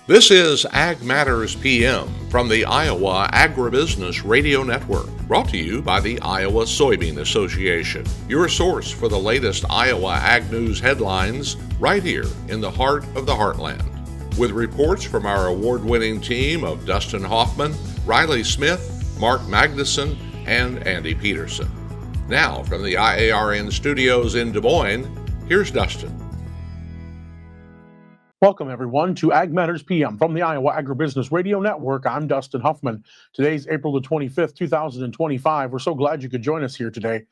This is Ag Matters PM from the Iowa Agribusiness Radio Network, brought to you by the Iowa Soybean Association, your source for the latest Iowa ag news headlines right here in the heart of the heartland. With reports from our award-winning team of Dustin Hoffman, Riley Smith, Mark Magnuson, and Andy Peterson. Now, from the IARN studios in Des Moines, here's Dustin. Welcome, everyone, to Ag Matters PM from the Iowa Agribusiness Radio Network. I'm Dustin Huffman. Today's April the 25th, 2025. We're so glad you could join us here today.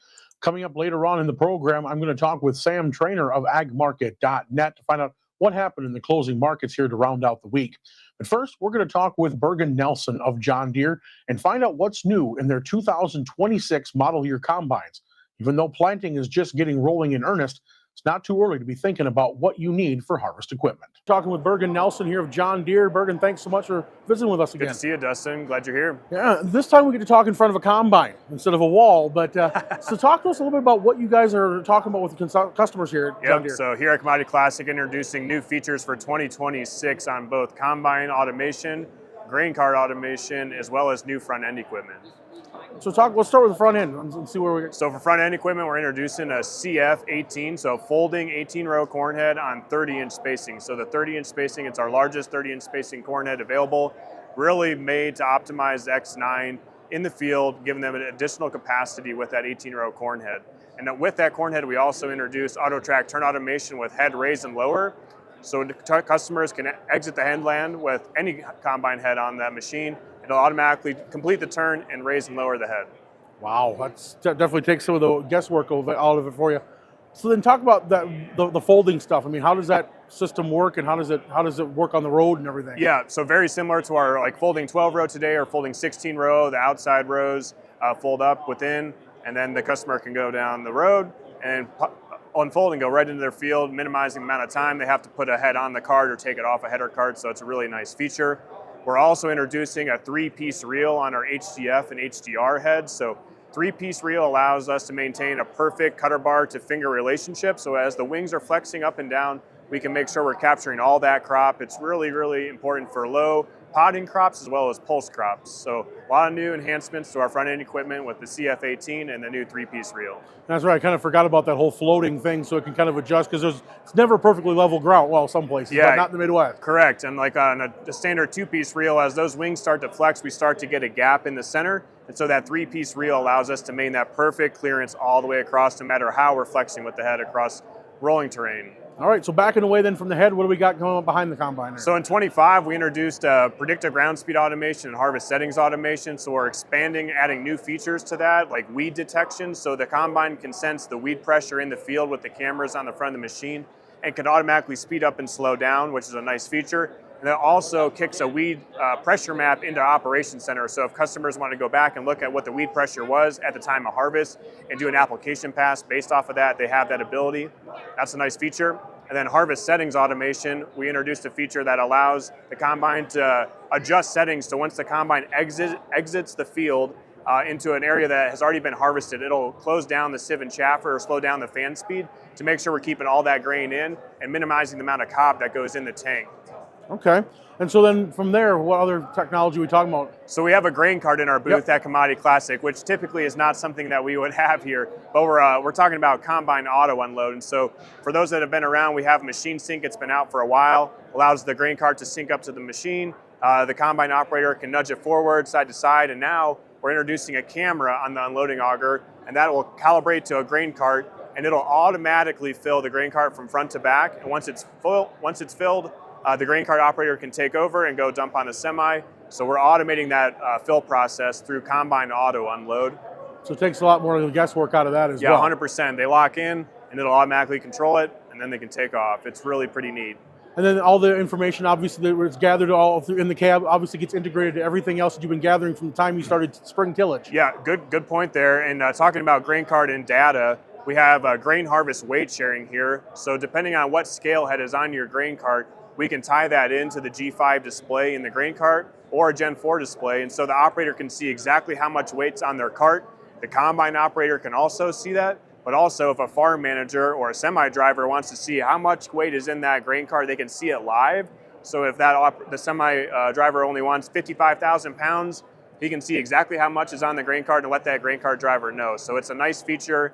Coming up later on in the program, I'm going to talk with Sam Trainor of agmarket.net to find out what happened in the closing markets here to round out the week. But first, we're going to talk with Bergen Nelson of John Deere and find out what's new in their 2026 model year combines. Even though planting is just getting rolling in earnest, it's not too early to be thinking about what you need for harvest equipment. Talking with Bergen Nelson here of John Deere. Bergen, thanks so much for visiting with us again. Good to see you, Dustin. Glad you're here. Yeah, this time we get to talk in front of a combine instead of a wall. But so talk to us a little bit about what you guys are talking about with the customers here at John Deere. So here at Commodity Classic, introducing new features for 2026 on both combine automation, grain cart automation, as well as new front-end equipment. So let's start with the front end and see where we get. So for front end equipment, we're introducing a CF18, so folding 18-row corn head on 30-inch spacing. So the 30-inch spacing, it's our largest 30-inch spacing corn head available, really made to optimize X9 in the field, giving them an additional capacity with that 18-row corn head. And with that corn head, we also introduced auto track turn automation with head raise and lower. So customers can exit the headland with any combine head on that machine. It'll automatically complete the turn and raise and lower the head. Wow, that definitely takes some of the guesswork out of it for you. So then talk about the folding stuff. I mean, how does that system work, and how does it work on the road and everything? Yeah, so very similar to our folding 12-row today or folding 16-row. The outside rows fold up within, and then the customer can go down the road and unfold and go right into their field, minimizing the amount of time they have to put a head on the cart or take it off a header cart. So it's a really nice feature. We're also introducing a 3-piece reel on our HDF and HDR heads. So 3-piece reel allows us to maintain a perfect cutter bar to finger relationship. So as the wings are flexing up and down, we can make sure we're capturing all that crop. It's really, really important for low podding crops as well as pulse crops. So a lot of new enhancements to our front end equipment with the CF18 and the new 3-piece reel. That's right. I kind of forgot about that whole floating thing, so it can kind of adjust because it's never perfectly level ground. Well, some places, but not in the Midwest. Correct. And like on a standard 2-piece reel, as those wings start to flex, we start to get a gap in the center. And so that 3-piece reel allows us to maintain that perfect clearance all the way across, no matter how we're flexing with the head across rolling terrain. All right, so backing away then from the head, what do we got going on behind the combine? So in 25, we introduced predictive ground speed automation and harvest settings automation. So we're expanding, adding new features to that, like weed detection. So the combine can sense the weed pressure in the field with the cameras on the front of the machine and can automatically speed up and slow down, which is a nice feature. And it also kicks a weed pressure map into Operations Center. So if customers want to go back and look at what the weed pressure was at the time of harvest and do an application pass based off of that, they have that ability. That's a nice feature. And then harvest settings automation, we introduced a feature that allows the combine to adjust settings. So once the combine exits the field into an area that has already been harvested, it'll close down the sieve and chaffer or slow down the fan speed to make sure we're keeping all that grain in and minimizing the amount of cob that goes in the tank. Okay. And so then from there, what other technology are we talking about? So we have a grain cart in our booth at Commodity Classic, which typically is not something that we would have here, but we're talking about combine auto unload. And so for those that have been around, we have machine sync. It's been out for a while, allows the grain cart to sync up to the machine. The combine operator can nudge it forward, side to side, and now we're introducing a camera on the unloading auger, and that will calibrate to a grain cart, and it'll automatically fill the grain cart from front to back. And once it's filled, the grain cart operator can take over and go dump on a semi. So we're automating that fill process through combine auto unload. So it takes a lot more of the guesswork out of that as well. Yeah, 100%. They lock in and it'll automatically control it, and then they can take off. It's really pretty neat. And then all the information, obviously, that was gathered all through in the cab, obviously gets integrated to everything else that you've been gathering from the time you started spring tillage. Yeah, good point there. And talking about grain cart and data, we have grain harvest weight sharing here. So depending on what scale head is on your grain cart, we can tie that into the G5 display in the grain cart or a Gen 4 display. And so the operator can see exactly how much weight's on their cart. The combine operator can also see that. But also if a farm manager or a semi driver wants to see how much weight is in that grain cart, they can see it live. So if the semi driver only wants 55,000 pounds, he can see exactly how much is on the grain cart and let that grain cart driver know. So it's a nice feature.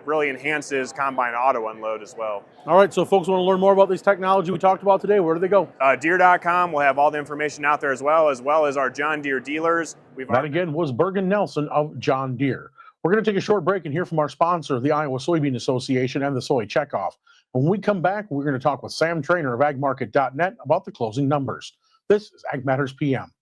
Really enhances combine auto unload as well. All right, so folks want to learn more about this technology we talked about today, where do they go? Deere.com will have all the information out there as well as our John Deere dealers. That again was Bergen Nelson of John Deere. We're going to take a short break and hear from our sponsor, the Iowa Soybean Association and the Soy Checkoff. When we come back, we're going to talk with Sam Trainor of agmarket.net about the closing numbers. This is Ag Matters PM.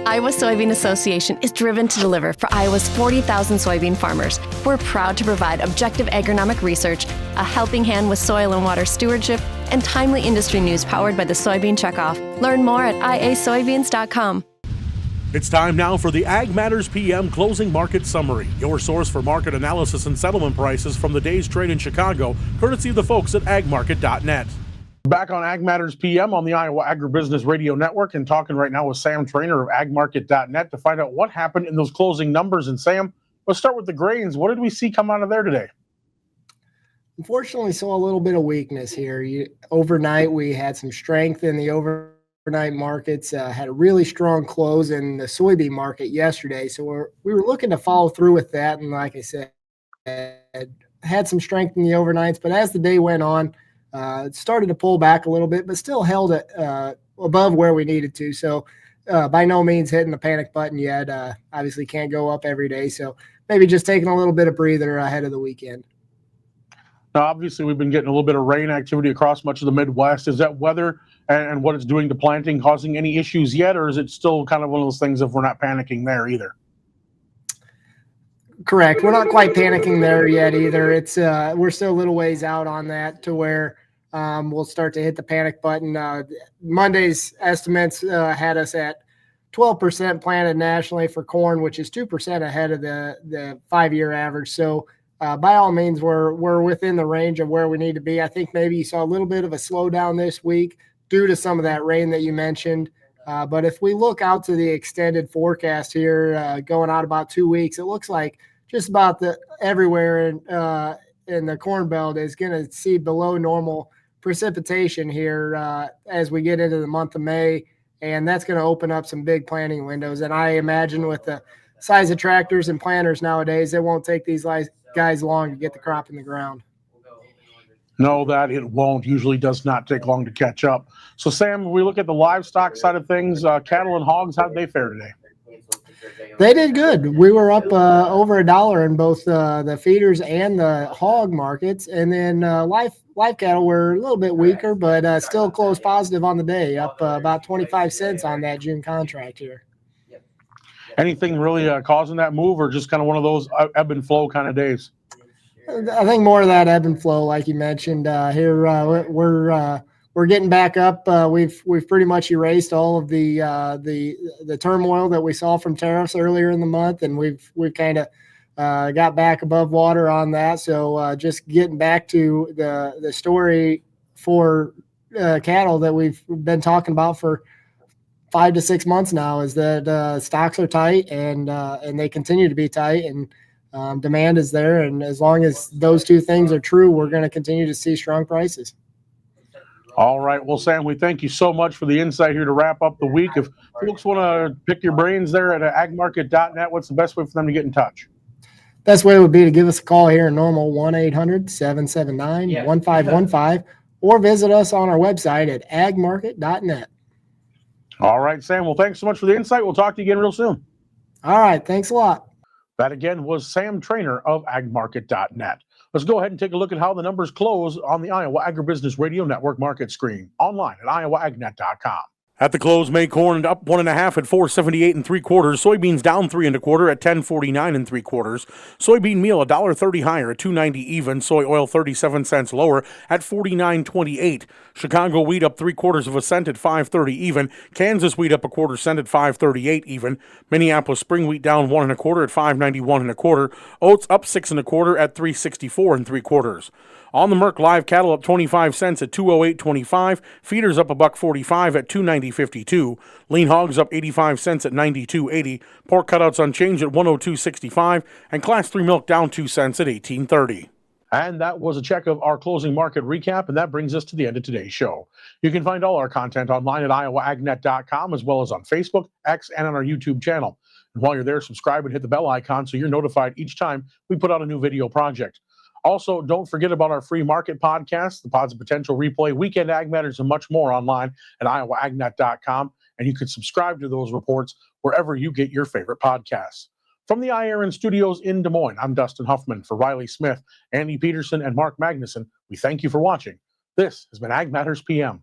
Iowa Soybean Association is driven to deliver for Iowa's 40,000 soybean farmers. We're proud to provide objective agronomic research, a helping hand with soil and water stewardship, and timely industry news powered by the Soybean Checkoff. Learn more at iasoybeans.com. It's time now for the Ag Matters PM Closing Market Summary, your source for market analysis and settlement prices from the day's trade in Chicago, courtesy of the folks at agmarket.net. Back on Ag Matters PM on the Iowa Agribusiness Radio Network, and talking right now with Sam Trainor of agmarket.net to find out what happened in those closing numbers. And Sam, let's start with the grains. What did we see come out of there today? Unfortunately, saw a little bit of weakness here. Overnight, we had some strength in the overnight markets, had a really strong close in the soybean market yesterday. So we were looking to follow through with that. And like I said, had some strength in the overnights. But as the day went on, it started to pull back a little bit, but still held it above where we needed to. So by no means hitting the panic button yet. Obviously can't go up every day. So maybe just taking a little bit of breather ahead of the weekend. Now, obviously, we've been getting a little bit of rain activity across much of the Midwest. Is that weather and what it's doing to planting causing any issues yet, or is it still kind of one of those things if we're not panicking there either? Correct. We're not quite panicking there yet either. It's we're still a little ways out on that to where we'll start to hit the panic button. Monday's estimates had us at 12% planted nationally for corn, which is 2% ahead of the 5-year average. So by all means, we're within the range of where we need to be. I think maybe you saw a little bit of a slowdown this week due to some of that rain that you mentioned. But if we look out to the extended forecast here, going out about 2 weeks, it looks like just about everywhere in the Corn Belt is going to see below normal precipitation here as we get into the month of May. And that's going to open up some big planting windows. And I imagine with the size of tractors and planters nowadays, it won't take these guys long to get the crop in the ground. No, that it won't. Usually does not take long to catch up. So, Sam, when we look at the livestock side of things, cattle and hogs, how did they fare today? They did good. We were up over $1 in both the feeders and the hog markets. And then live cattle were a little bit weaker, but still close positive on the day, up about 25 cents on that June contract here. Anything really causing that move, or just kind of one of those ebb and flow kind of days? I think more of that ebb and flow, like you mentioned. Here we're getting back up. We've pretty much erased all of the turmoil that we saw from tariffs earlier in the month, and we've kind of got back above water on that. So just getting back to the story for cattle that we've been talking about for 5 to 6 months now is that stocks are tight and they continue to be tight, and demand is there. And as long as those two things are true, we're going to continue to see strong prices. All right. Well, Sam, we thank you so much for the insight here to wrap up the week. If folks want to pick your brains there at agmarket.net, what's the best way for them to get in touch? Best way would be to give us a call here in normal 1-800-779-1515 or visit us on our website at agmarket.net. All right, Sam. Well, thanks so much for the insight. We'll talk to you again real soon. All right. Thanks a lot. That again was Sam Trainor of agmarket.net. Let's go ahead and take a look at how the numbers close on the Iowa Agribusiness Radio Network market screen online at iowaagnet.com. At the close, May corn up 1.5 at 4.78 3/4. Soybeans down 3 1/4 at 10.49 3/4. Soybean meal $1.30 higher at 2.90 even. Soy oil 37 cents lower at 49.28. Chicago wheat up 3/4 cent at 5.30 even. Kansas wheat up 1/4 cent at 5.38 even. Minneapolis spring wheat down 1 1/4 at 5.91 1/4. Oats up 6 1/4 at 3.64 3/4. On the Merck, live cattle up 25 cents at 208.25. Feeders up $1.45 at 290.52. Lean hogs up 85 cents at 92.80. Pork cutouts unchanged at 102.65. And Class 3 milk down 2 cents at 18.30. And that was a check of our closing market recap, and that brings us to the end of today's show. You can find all our content online at iowaagnet.com, as well as on Facebook, X, and on our YouTube channel. And while you're there, subscribe and hit the bell icon so you're notified each time we put out a new video project. Also, don't forget about our free market podcast, the Pods of Potential Replay, Weekend Ag Matters, and much more online at iowaagnet.com. And you can subscribe to those reports wherever you get your favorite podcasts. From the iAron Studios in Des Moines, I'm Dustin Huffman. For Riley Smith, Andy Peterson, and Mark Magnuson, we thank you for watching. This has been Ag Matters PM.